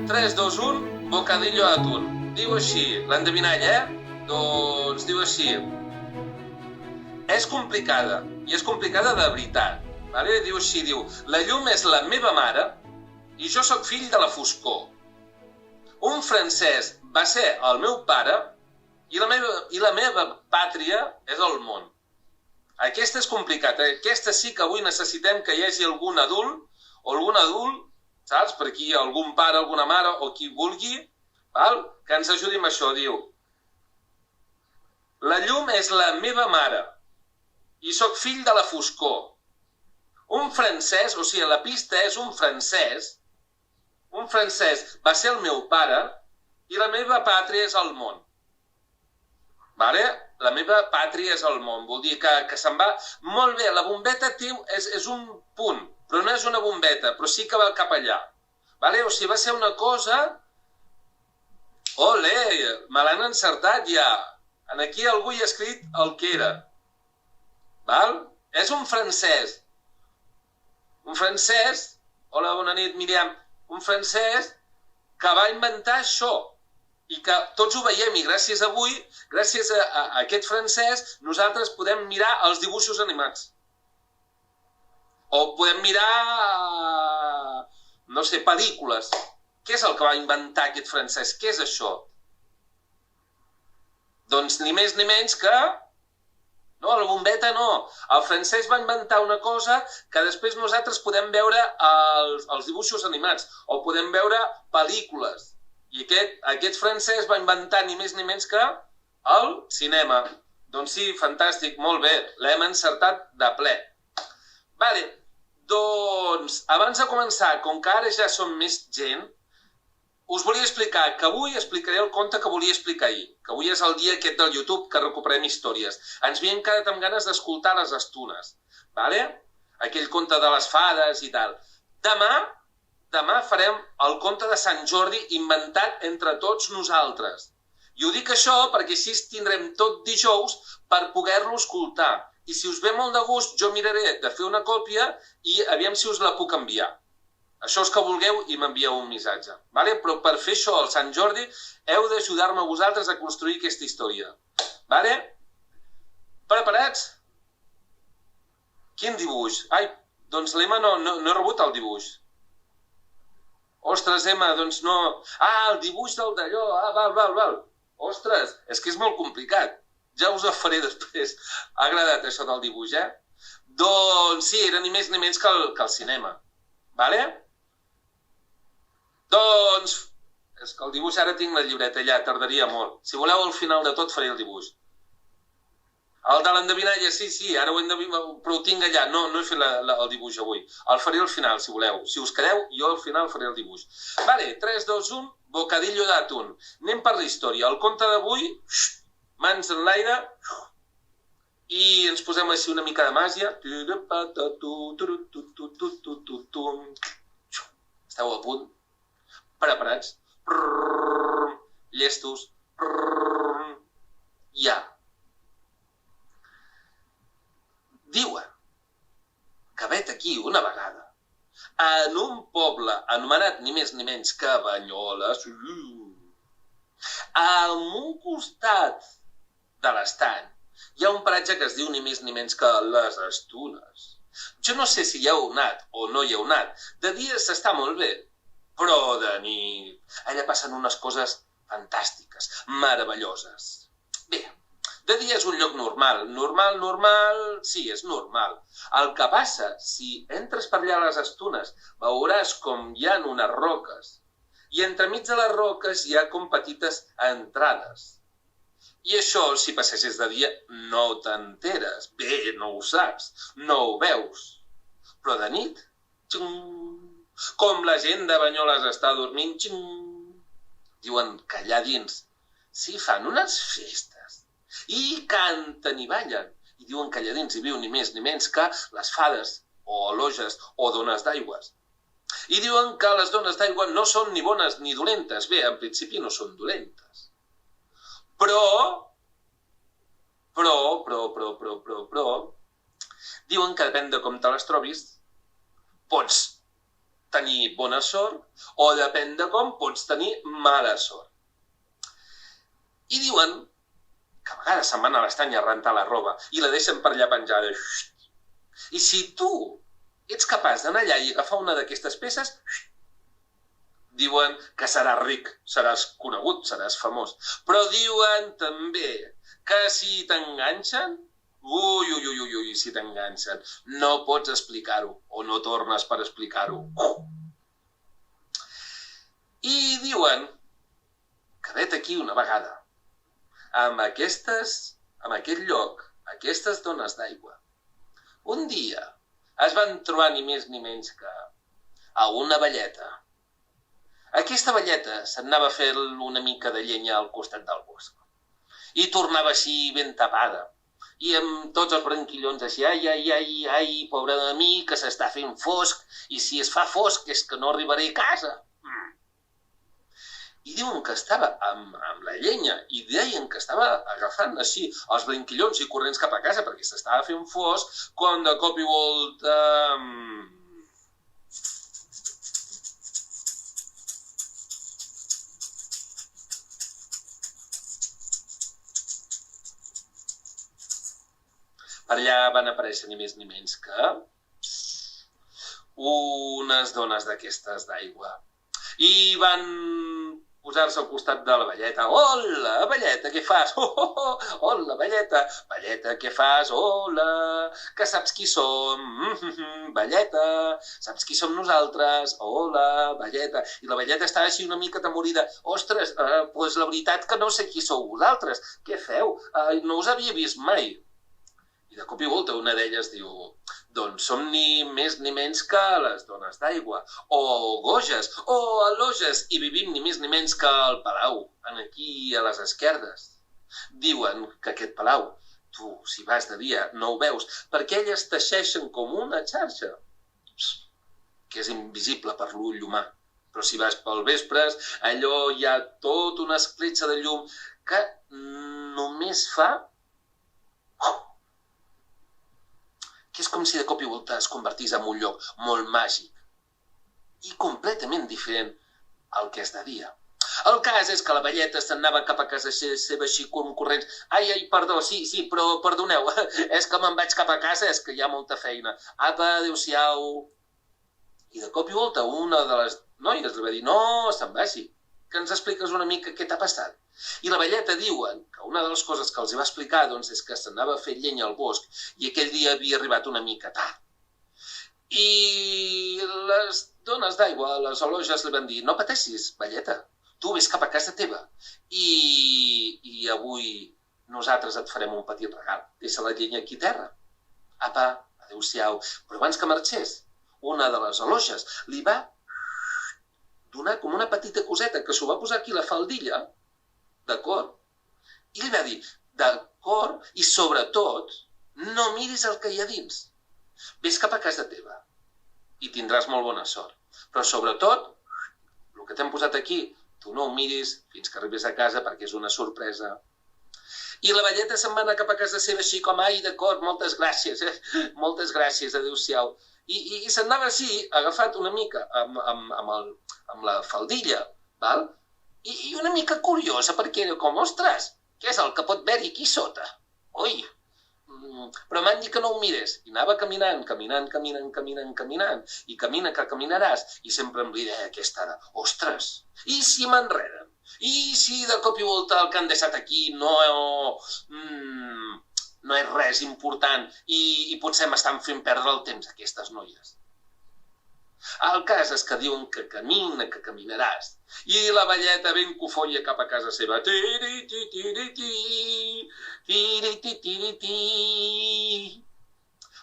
3, 2, 1, bocadillo d'atún. Diu així, l'endevinalla, Doncs diu així. És complicada, i és complicada de veritat. Diu així, diu, la llum és la meva mare i jo sóc fill de la foscor. Un francès va ser el meu pare i la meva pàtria és el món. Aquesta és complicada. Aquesta sí que avui necessitem que hi hagi algun adult, saps? Per aquí algun pare, alguna mare o qui vulgui, que ens ajudi amb això. Diu, la llum és la meva mare i sóc fill de la foscor. Un francès, o sigui, la pista és un francès va ser el meu pare i la meva pàtria és el món. La meva pàtria és el món, vol dir que se'n va... Molt bé, la bombeta és un punt, però no és una bombeta, però sí que va cap allà. O sigui, va ser una cosa... Olé, me l'han encertat ja. Aquí algú hi ha escrit el que era. És un francès. Un francès, hola, bona nit, Míriam, un francès que va inventar això i que tots ho veiem i gràcies a aquest francès nosaltres podem mirar els dibuixos animats. O podem mirar, no sé, pel·lícules. Què és el que va inventar aquest francès? Què és això? Doncs ni més ni menys que... No, la bombeta no. El francès va inventar una cosa que després nosaltres podem veure als dibuixos animats o podem veure pel·lícules. I aquest francès va inventar ni més ni menys que el cinema. Doncs sí, fantàstic, molt bé, l'hem encertat de ple. Doncs abans de començar, com que ara ja som més gent, us volia explicar que avui explicaré el conte que volia explicar ahir, que avui és el dia aquest del YouTube que recuperem històries. Ens havíem quedat amb ganes d'escoltar les estunes, aquell conte de les fades i tal. Demà farem el conte de Sant Jordi inventat entre tots nosaltres. I ho dic això perquè així tindrem tot dijous per poder-lo escoltar. I si us ve molt de gust, jo miraré de fer una còpia i aviam si us la puc enviar. Això és que vulgueu i m'envieu un missatge. Però per fer això, el Sant Jordi, heu d'ajudar-me vosaltres a construir aquesta història. Preparats? Quin dibuix? Ai, doncs l'Emma no he rebut el dibuix. Ostres, Emma, doncs no... el dibuix del d'allò, val. Ostres, és que és molt complicat. Ja us ho faré després. Ha agradat això del dibuix, Doncs sí, era ni més ni menys que el cinema. Doncs, és que el dibuix ara tinc la llibreta allà, tardaria molt. Si voleu, al final de tot faré el dibuix. El de l'endevinalla, sí, ara ho he endevinat, però ho tinc allà. No he fet el dibuix avui. El faré al final, si voleu. Si us quedeu, jo al final faré el dibuix. 3, 2, 1, bocadillo d'atún. Anem per la història. El conte d'avui, mans en l'aire, i ens posem així una mica de màgia. Esteu a punt? Preparats? Llestos? Ja. Diuen que vet aquí una vegada, en un poble anomenat ni més ni menys que Banyoles, a un costat de l'estany, hi ha un paratge que es diu ni més ni menys que les Estunes. Jo no sé si hi heu anat o no hi heu anat. De dia s'està molt bé, però de nit allà passen unes coses fantàstiques, meravelloses. Bé, de dia és un lloc normal. Normal, sí, és normal. El que passa, si entres per allà a les Estunes, veuràs com hi ha unes roques. I entremig de les roques hi ha com petites entrades. I això, si passeges de dia, no t'enteres. Bé, no ho saps, no ho veus. Però de nit, com la gent de Banyoles està dormint, diuen que allà dins s'hi fan unes festes. I canten i ballen. I diuen que allà dins hi viu ni més ni menys que les fades, o loges, o dones d'aigües. I diuen que les dones d'aigua no són ni bones ni dolentes. Bé, en principi no són dolentes. Però, diuen que depèn de com te les trobis, pots tenir bona sort o depèn de com pots tenir mala sort. I diuen que a vegades se'n van a l'estany a rentar la roba i la deixen per allà penjada. I si tu ets capaç d'anar allà i agafar una d'aquestes peces, diuen que seràs ric, seràs conegut, seràs famós. Però diuen també que si t'enganxen, ui, si t'enganxen, no pots explicar-ho o no tornes per explicar-ho. I diuen que vet aquí una vegada, amb aquest lloc, aquestes dones d'aigua, un dia es van trobar ni més ni menys que a una velleta. Aquesta velleta s'anava a fer una mica de llenya al costat del bosc i tornava així ben tapada i amb tots els branquillons així, ai, pobra de mi, que s'està fent fosc i si es fa fosc és que no arribaré a casa. I diuen que estava amb la llenya i deien que estava agafant així els branquillons i corrents cap a casa perquè s'estava fent fosc quan de cop i volta... Per allà van aparèixer ni més ni menys que unes dones d'aquestes d'aigua. I van posar-se al costat de la velleta. Hola, velleta, què fas? Hola, velleta. Velleta, què fas? Hola, que saps qui som? Velleta, saps qui som nosaltres? Hola, velleta. I la velleta estava així una mica atemorida. Ostres, doncs la veritat que no sé qui sou vosaltres. Què feu? No us havia vist mai. I de cop i volta una d'elles diu, doncs som ni més ni menys que les dones d'aigua, o goges, o aloges, i vivim ni més ni menys que al palau, aquí a les esquerdes. Diuen que aquest palau, tu, si vas de dia, no ho veus, perquè elles teixeixen com una xarxa, que és invisible per l'ull humà. Però si vas pel vespres, allò hi ha tot una escletxa de llum que només fa... que és com si de cop i volta es convertís en un lloc molt màgic i completament diferent al que és de dia. El cas és que la velleta s'anava cap a casa seva així com corrents. Ai, perdó, sí, però perdoneu, és que me'n vaig cap a casa, és que hi ha molta feina. Apa, adéu-siau. I de cop i volta una de les noies li va dir, no, se'n vagi, que ens expliques una mica què t'ha passat. I la velleta diuen que una de les coses que els va explicar és que s'anava a fer llenya al bosc i aquell dia havia arribat una mica tard. I les dones d'aigua, les aloges, li van dir, no pateixis, velleta, tu vés cap a casa teva i avui nosaltres et farem un petit regal. Deixa la llenya aquí a terra. Apa, adéu-siau. Però abans que marxés, una de les aloges li va donar com una petita coseta que s'ho va posar aquí a la faldilla, d'acord? I li va dir, d'acord, i sobretot, no miris el que hi ha dins. Ves cap a casa teva i tindràs molt bona sort. Però sobretot, el que t'hem posat aquí, tu no ho miris fins que arribis a casa perquè és una sorpresa. I la velleta se'n va anar cap a casa seva així com, ai, d'acord, moltes gràcies, adéu-siau. I se'n anava així, agafat una mica amb la faldilla, val? I una mica curiosa, perquè era com, ostres, què és el que pot haver-hi aquí sota? Ui, però m'han dit que no ho mires. I anava caminant, i camina que caminaràs, i sempre amb la idea aquesta de, ostres, i si m'enreden? I si de cop i volta el que han deixat aquí no és res important i potser m'estan fent perdre el temps aquestes noies? El cas és que diuen que caminaràs. I la velleta ben cofoia cap a casa seva.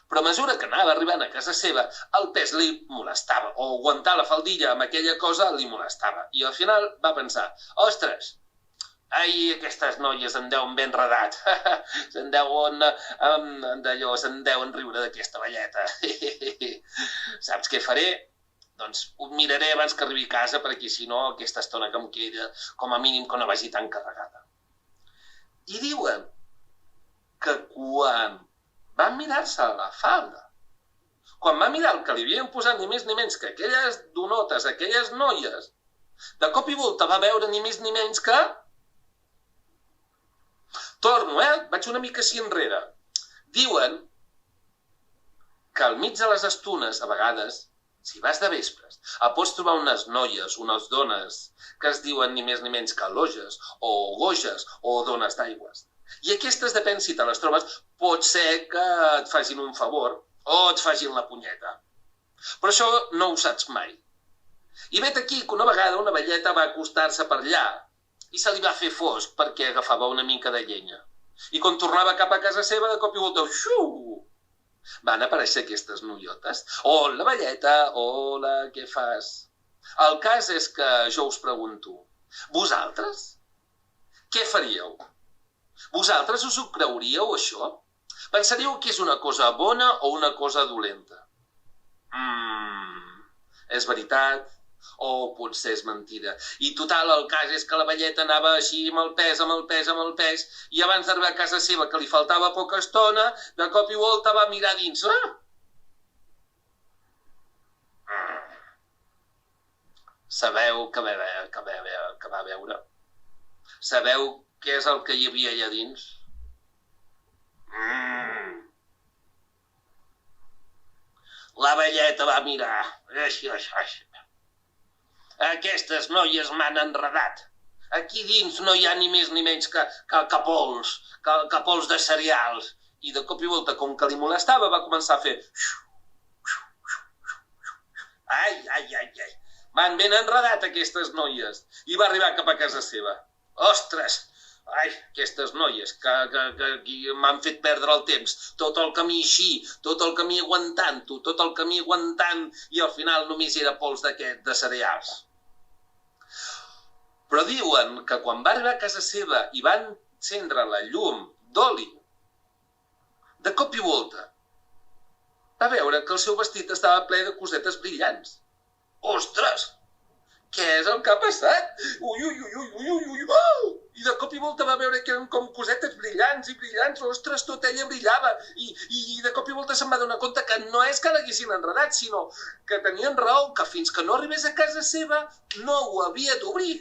Però a mesura que anava arribant a casa seva, el pes li molestava, o aguantar la faldilla amb aquella cosa li molestava. I al final va pensar, ostres, ai, aquestes noies em deuen ben enredat. Se'n deuen riure d'aquesta velleta. Saps què faré? Doncs ho miraré abans que arribi a casa perquè si no aquesta estona que em queda com a mínim que no vagi tan carregada. I diuen que quan van mirar-se a la falda quan va mirar el que li havien posat ni més ni menys que aquelles donotes, aquelles noies, de cop i volta va veure ni més ni menys que... Torno, vaig una mica així enrere. Diuen que al mig de les estones, a vegades, si vas de vespres, pots trobar unes noies, unes dones, que es diuen ni més ni menys que loges, o goges, o dones d'aigües. I aquestes, depèn si te les trobes, pot ser que et facin un favor o et facin la punyeta. Però això no ho saps mai. I vet aquí que una vegada una velleta va acostar-se per allà i se li va fer fosc perquè agafava una mica de llenya. I quan tornava cap a casa seva, de cop i volta, xiu! Van aparèixer aquestes noiotes. Hola, velleta, hola, què fas? El cas és que jo us pregunto, vosaltres què faríeu? Vosaltres us ho creuríeu, això? Pensaríeu que és una cosa bona o una cosa dolenta? És veritat o potser és mentida. I total, el cas és que la velleta anava així amb el pes, i abans d'arribar a casa seva, que li faltava poca estona, de cop i volta va mirar dins. Sabeu què va veure? Sabeu què és el que hi havia allà dins? La velleta va mirar. Aquestes noies m'han enredat. Aquí dins no hi ha ni més ni menys que pols de cereals. I de cop i volta, com que li molestava, va començar a fer... Ai. M'han ben enredat aquestes noies. I va arribar cap a casa seva. Ostres! Ai, aquestes noies que m'han fet perdre el temps, tot el camí així, tot el camí aguantant-ho, i al final només era pols de cereals. Però diuen que quan va arribar a casa seva i va encendre la llum d'oli, de cop i volta, va veure que el seu vestit estava ple de cosetes brillants. Ostres! Què és el que ha passat? I de cop i volta va veure que eren com cosetes brillants i brillants. Ostres, tot ella brillava. I de cop i volta se'n va donar compte que no és que l'haguessin enredat, sinó que tenien raó, que fins que no arribés a casa seva no ho havia d'obrir.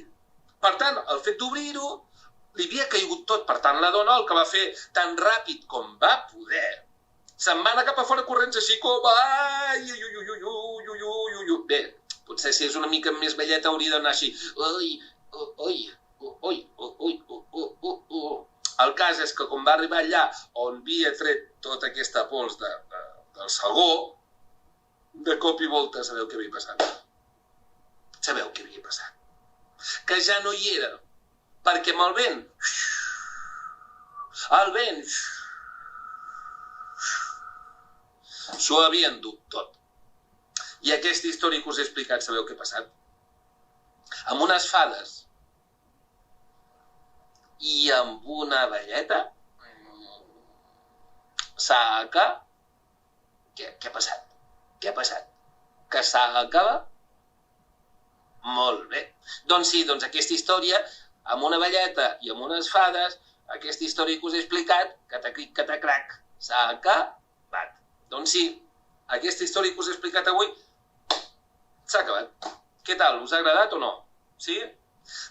Per tant, el fet d'obrir-ho li havia caigut tot. Per tant, la dona el que va fer tan ràpid com va poder se'n va anar cap a fora corrents així com... Bé, potser si és una mica més velleta hauria d'anar així. El cas és que quan va arribar allà on havia tret tota aquesta pols del sagó, de cop i volta sabeu què havia passat. Sabeu què havia passat. Que ja no hi era, perquè amb el vent s'ho havien dut tot. I aquesta història que us he explicat, sabeu què ha passat? Amb unes fades i amb una velleta, s'acaba... Què ha passat? Què ha passat? Que s'acaba? Molt bé. Doncs sí, aquesta història, amb una velleta i amb unes fades, aquesta història que us he explicat, catacric, catacrac, s'ha acabat. Doncs sí, aquesta història que us he explicat avui s'ha acabat. Què tal? Us ha agradat o no? Sí?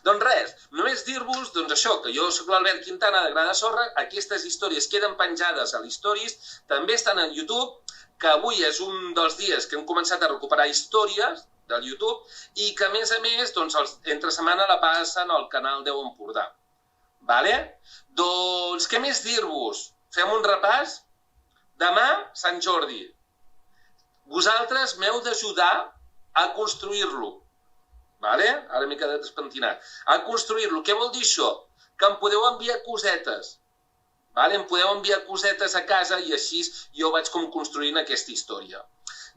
Doncs res, només dir-vos això, que jo soc l'Albert Quintana de Gra de Sorra, aquestes històries queden penjades a l'Historis, també estan a YouTube, que avui és un dels dies que hem començat a recuperar històries del YouTube i que, a més, entre setmana la passen al canal Déu Empordà. Vale? Doncs, què més dir-vos? Fem un repàs? Demà, Sant Jordi. Vosaltres m'heu d'ajudar a construir-lo. Vale? Ara m'he quedat despentinat. A construir-lo. Què vol dir això? Que em podeu enviar cosetes. Vale? Em podeu enviar cosetes a casa i així jo vaig com construint aquesta història.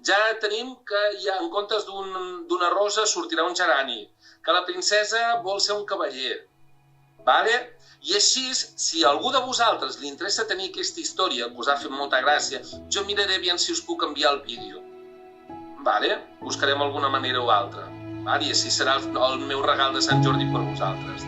Ja tenim que en comptes d'una rosa sortirà un gerani, que la princesa vol ser un cavaller. Vale? I així, si a algú de vosaltres li interessa tenir aquesta història, que us ha fet molta gràcia, jo miraré aviam si us puc enviar el vídeo. Vale? Buscarem alguna manera o altra. I així serà el meu regal de Sant Jordi per vosaltres.